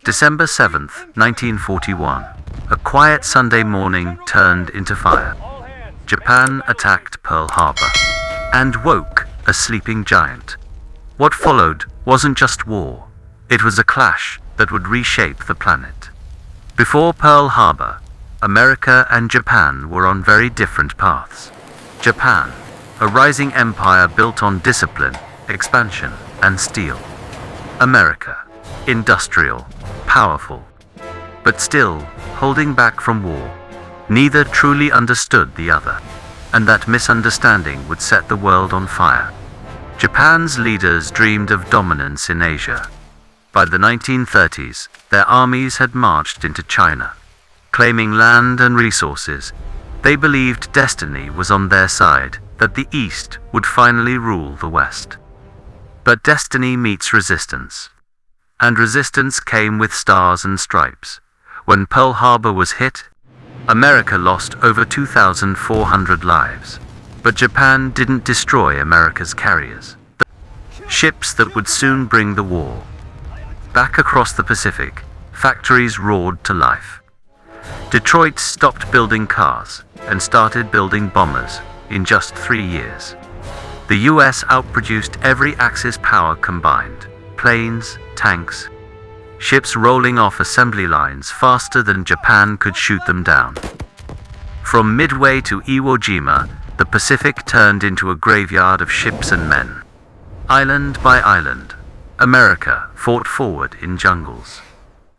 December 7th, 1941. A quiet Sunday morning turned into fire. Japan attacked Pearl Harbor and woke a sleeping giant. What followed wasn't just war. It was a clash that would reshape the planet. Before Pearl Harbor, America and Japan were on very different paths. Japan, a rising empire built on discipline, expansion, and steel. America, industrial, powerful, but still holding back from war. Neither truly understood the other, and that misunderstanding would set the world on fire. Japan's leaders dreamed of dominance in Asia. By the 1930s, their armies had marched into China. Claiming land and resources, they believed destiny was on their side, that the East would finally rule the West. But destiny meets resistance. And resistance came with stars and stripes. When Pearl Harbor was hit, America lost over 2,400 lives. But Japan didn't destroy America's carriers, the ships that would soon bring the war. Back across the Pacific, factories roared to life. Detroit stopped building cars and started building bombers in just 3 years. The US outproduced every Axis power combined. Planes, tanks, ships rolling off assembly lines faster than Japan could shoot them down. From Midway to Iwo Jima, the Pacific turned into a graveyard of ships and men. Island by island, America fought forward in jungles.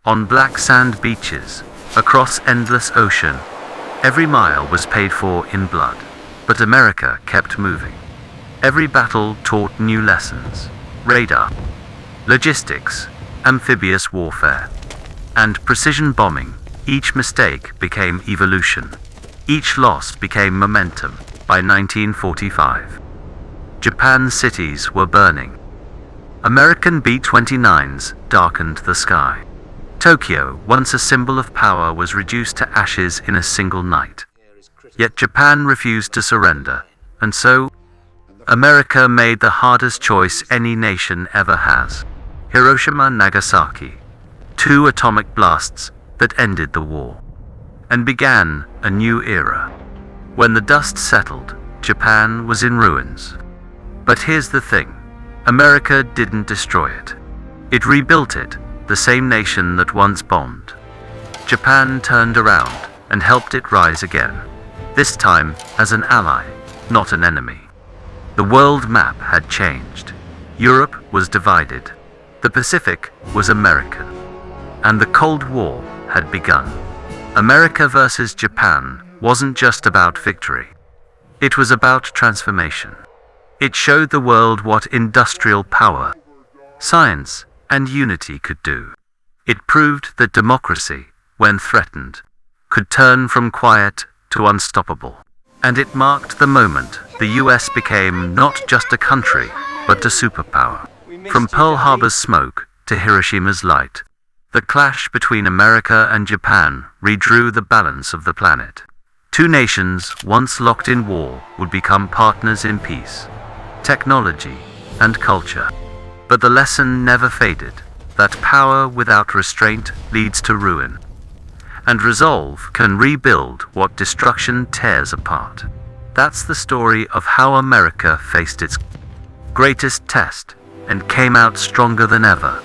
On black sand beaches, across endless ocean, every mile was paid for in blood. But America kept moving. Every battle taught new lessons. Radar, logistics, amphibious warfare, and precision bombing. Each mistake became evolution. Each loss became momentum. By 1945, Japan's cities were burning. American B-29s darkened the sky. Tokyo, once a symbol of power, was reduced to ashes in a single night. Yet Japan refused to surrender, and so America made the hardest choice any nation ever has. Hiroshima, Nagasaki, 2 atomic blasts that ended the war and began a new era. When the dust settled, Japan was in ruins. But here's the thing, America didn't destroy it. It rebuilt it, the same nation that once bombed. Japan turned around and helped it rise again, this time as an ally, not an enemy. The world map had changed. Europe was divided. The Pacific was American. And the Cold War had begun. America versus Japan wasn't just about victory. It was about transformation. It showed the world what industrial power, science, and unity could do. It proved that democracy, when threatened, could turn from quiet to unstoppable. And it marked the moment the US became not just a country, but a superpower. From Pearl Harbor's smoke to Hiroshima's light, the clash between America and Japan redrew the balance of the planet. 2 nations, once locked in war, would become partners in peace, technology, and culture. But the lesson never faded, that power without restraint leads to ruin, and resolve can rebuild what destruction tears apart. That's the story of how America faced its greatest test and came out stronger than ever.